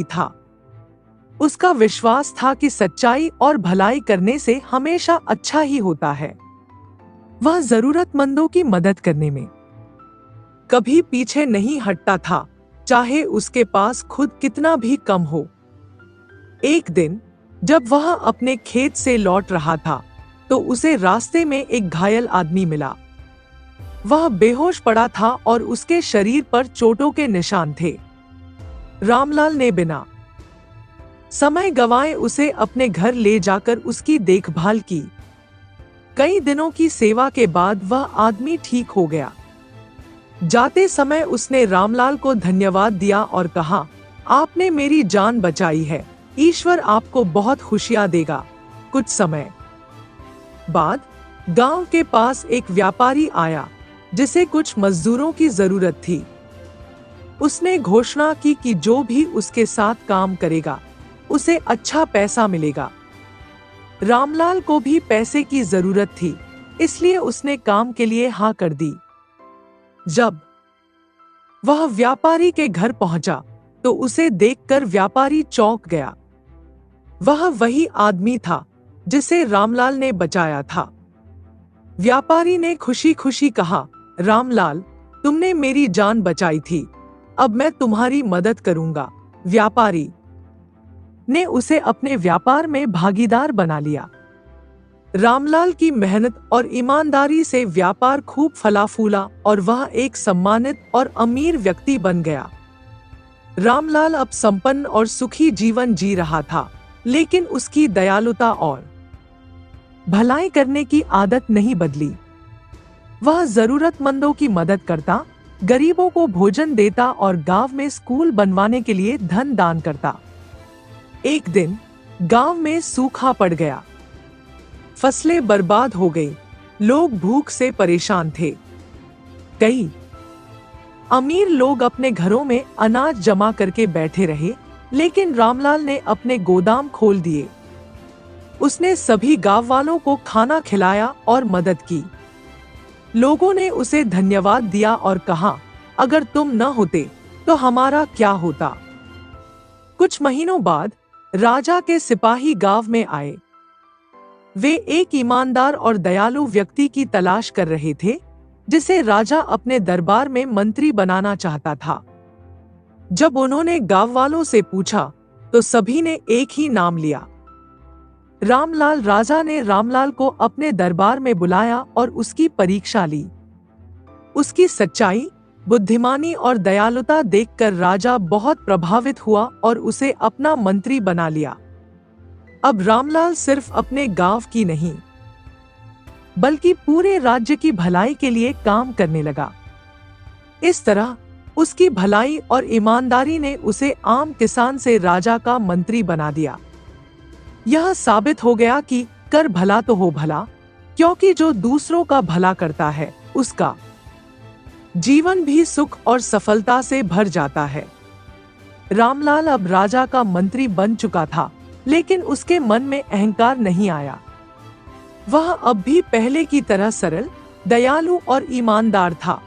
था। उसका विश्वास था कि सच्चाई और भलाई करने से हमेशा अच्छा ही होता है। वह जरूरतमंदों की मदद करने में कभी पीछे नहीं हटता था, चाहे उसके पास खुद कितना भी कम हो। एक दिन जब वह अपने खेत से लौट रहा था, तो उसे रास्ते में एक घायल आदमी मिला। वह बेहोश पड़ा था और उसके शरीर पर चोटों के निशान थे। रामलाल ने बिना समय गंवाए उसे अपने घर ले जाकर उसकी देखभाल की। कई दिनों की सेवा के बाद वह आदमी ठीक हो गया। जाते समय उसने रामलाल को धन्यवाद दिया और कहा, आपने मेरी जान बचाई है, ईश्वर आपको बहुत खुशियां देगा। कुछ समय बाद गांव के पास एक व्यापारी आया जिसे कुछ मजदूरों की जरूरत थी। उसने घोषणा की कि जो भी उसके साथ काम करेगा उसे अच्छा पैसा मिलेगा। रामलाल को भी पैसे की जरूरत थी, इसलिए उसने काम के लिए हाँ कर दी। जब वह व्यापारी के घर पहुंचा तो उसे देखकर व्यापारी चौंक गया। वह वही आदमी था जिसे रामलाल ने बचाया था। व्यापारी ने खुशी खुशी कहा, रामलाल, तुमने मेरी जान बचाई थी, अब मैं तुम्हारी मदद करूंगा। व्यापारी ने उसे अपने व्यापार में भागीदार बना लिया। रामलाल की मेहनत और ईमानदारी से व्यापार खूब फला फूला और वह एक सम्मानित और अमीर व्यक्ति बन गया। रामलाल अब संपन्न और सुखी जीवन जी रहा था, लेकिन उसकी दयालुता और भलाई करने की आदत नहीं बदली। वह जरूरतमंदों की मदद करता, गरीबों को भोजन देता और गांव में स्कूल बनवाने के लिए धन दान करता। एक दिन गांव में सूखा पड़ गया। फसलें बर्बाद हो गई, लोग भूख से परेशान थे। कई अमीर लोग अपने घरों में अनाज जमा करके बैठे रहे, लेकिन रामलाल ने अपने गोदाम खोल दिए। उसने सभी गांव वालों को खाना खिलाया और मदद की। लोगों ने उसे धन्यवाद दिया और कहा, अगर तुम न होते तो हमारा क्या होता। कुछ महीनों बाद राजा के सिपाही गांव में आए। वे एक ईमानदार और दयालु व्यक्ति की तलाश कर रहे थे, जिसे राजा अपने दरबार में मंत्री बनाना चाहता था। जब उन्होंने गांव वालों से पूछा तो सभी ने एक ही नाम लिया, रामलाल। राजा ने रामलाल को अपने दरबार में बुलाया और उसकी परीक्षा ली। उसकी सच्चाई, बुद्धिमानी और दयालुता देखकर राजा बहुत प्रभावित हुआ और उसे अपना मंत्री बना लिया। अब रामलाल सिर्फ अपने गांव की नहीं, बल्कि पूरे राज्य की भलाई के लिए काम करने लगा। इस तरह उसकी भलाई और ईमानदारी ने उसे आम किसान से राजा का मंत्री बना दिया। यह साबित हो गया कि कर भला तो हो भला, क्योंकि जो दूसरों का भला करता है उसका जीवन भी सुख और सफलता से भर जाता है। रामलाल अब राजा का मंत्री बन चुका था, लेकिन उसके मन में अहंकार नहीं आया। वह अब भी पहले की तरह सरल, दयालु और ईमानदार था।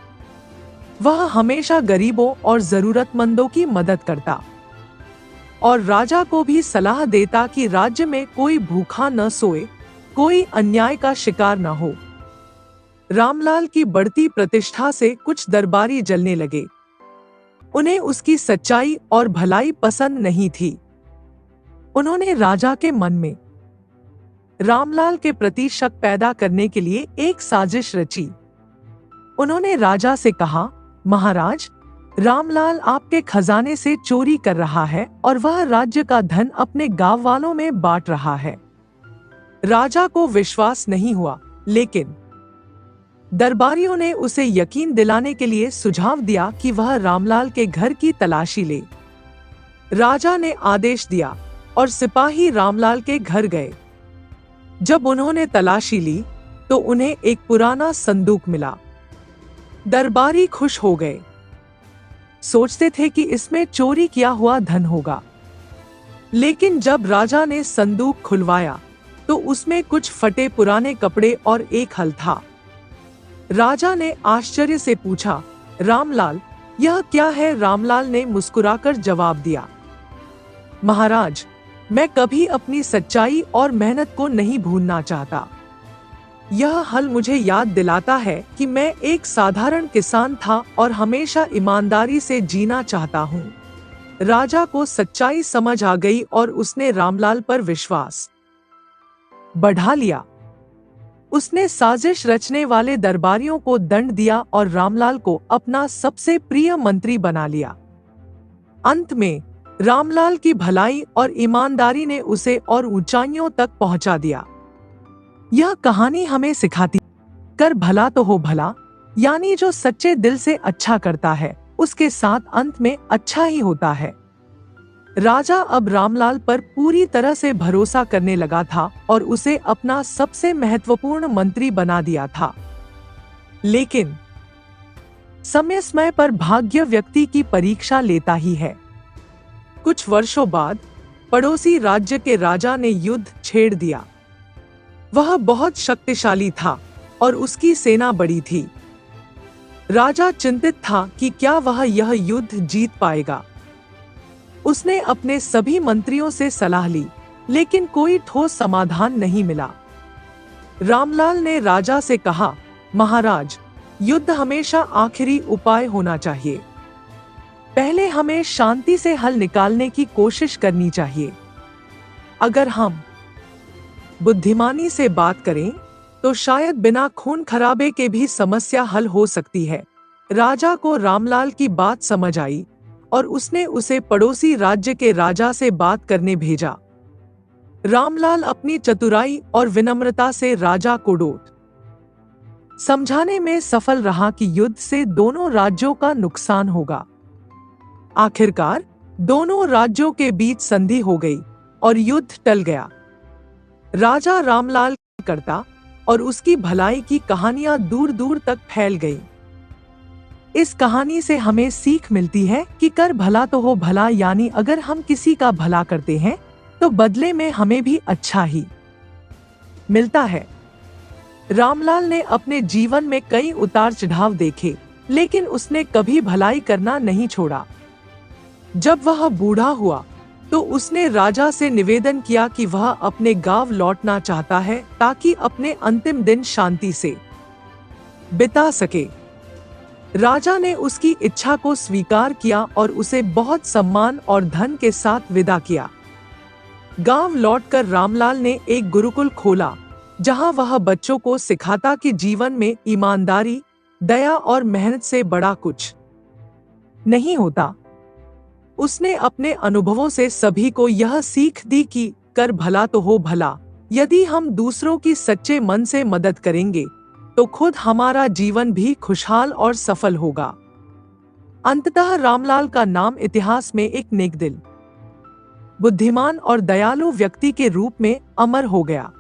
वह हमेशा गरीबों और जरूरतमंदों की मदद करता और राजा को भी सलाह देता कि राज्य में कोई भूखा न सोए, कोई अन्याय का शिकार न हो। रामलाल की बढ़ती प्रतिष्ठा से कुछ दरबारी जलने लगे। उन्हें उसकी सच्चाई और भलाई पसंद नहीं थी। उन्होंने राजा के मन में रामलाल के प्रति शक पैदा करने के लिए एक साजिश रची। उन्होंने राजा से कहा, महाराज, रामलाल आपके खजाने से चोरी कर रहा है और वह राज्य का धन अपने गांव वालों में बांट रहा है। राजा को विश्वास नहीं हुआ, लेकिन दरबारियों ने उसे यकीन दिलाने के लिए सुझाव दिया कि वह रामलाल के घर की तलाशी ले। राजा ने आदेश दिया और सिपाही रामलाल के घर गए। जब उन्होंने तलाशी ली तो उन्हें एक पुराना संदूक मिला। दरबारी खुश हो गए, सोचते थे कि इसमें चोरी किया हुआ धन होगा। लेकिन जब राजा ने संदूक खुलवाया तो उसमें कुछ फटे पुराने कपड़े और एक हल था। राजा ने आश्चर्य से पूछा, रामलाल, यह क्या है? रामलाल ने मुस्कुराकर जवाब दिया, महाराज, मैं कभी अपनी सच्चाई और मेहनत को नहीं भूलना चाहता। यह हल मुझे याद दिलाता है कि मैं एक साधारण किसान था और हमेशा ईमानदारी से जीना चाहता हूँ। राजा को सच्चाई समझ आ गई और उसने रामलाल पर विश्वास बढ़ा लिया। उसने साजिश रचने वाले दरबारियों को दंड दिया और रामलाल को अपना सबसे प्रिय मंत्री बना लिया। अंत में रामलाल की भलाई और ईमानदारी ने उसे और ऊंचाइयों तक पहुंचा दिया। यह कहानी हमें सिखाती कर भला तो हो भला, यानी जो सच्चे दिल से अच्छा करता है उसके साथ अंत में अच्छा ही होता है। राजा अब रामलाल पर पूरी तरह से भरोसा करने लगा था और उसे अपना सबसे महत्वपूर्ण मंत्री बना दिया था। लेकिन समय समय पर भाग्य व्यक्ति की परीक्षा लेता ही है। कुछ वर्षों बाद पड़ोसी राज्य के राजा ने युद्ध छेड़ दिया। वह बहुत शक्तिशाली था और उसकी सेना बड़ी थी। राजा चिंतित था कि क्या वह यह युद्ध जीत पाएगा। उसने अपने सभी मंत्रियों से सलाह ली, लेकिन कोई ठोस समाधान नहीं मिला। रामलाल ने राजा से कहा, महाराज, युद्ध हमेशा आखिरी उपाय होना चाहिए। पहले हमें शांति से हल निकालने की कोशिश करनी चाहिए। अगर हम बुद्धिमानी से बात करें तो शायद बिना खून खराबे के भी समस्या हल हो सकती है। राजा को रामलाल की बात समझ आई और उसने उसे पड़ोसी राज्य के राजा से बात करने भेजा। रामलाल अपनी चतुराई और विनम्रता से राजा को डोट समझाने में सफल रहा कि युद्ध से दोनों राज्यों का नुकसान होगा। आखिरकार दोनों राज्यों के बीच संधि हो गई और युद्ध टल गया। राजा रामलाल करता और उसकी भलाई की कहानियां दूर दूर तक फैल गईं। इस कहानी से हमें सीख मिलती है कि कर भला तो हो भला, यानी अगर हम किसी का भला करते हैं तो बदले में हमें भी अच्छा ही मिलता है। रामलाल ने अपने जीवन में कई उतार चढ़ाव देखे, लेकिन उसने कभी भलाई करना नहीं छोड़ा। जब वह बूढ़ा हुआ तो उसने राजा से निवेदन किया कि वह अपने गांव लौटना चाहता है ताकि अपने अंतिम दिन शांति से बिता सके। राजा ने उसकी इच्छा को स्वीकार किया और उसे बहुत सम्मान और धन के साथ विदा किया। गांव लौटकर रामलाल ने एक गुरुकुल खोला, जहां वह बच्चों को सिखाता कि जीवन में ईमानदारी, दया और मेहनत से बड़ा कुछ नहीं होता। उसने अपने अनुभवों से सभी को यह सीख दी कि कर भला तो हो भला। यदि हम दूसरों की सच्चे मन से मदद करेंगे तो खुद हमारा जीवन भी खुशहाल और सफल होगा। अंततः रामलाल का नाम इतिहास में एक नेकदिल, बुद्धिमान और दयालु व्यक्ति के रूप में अमर हो गया।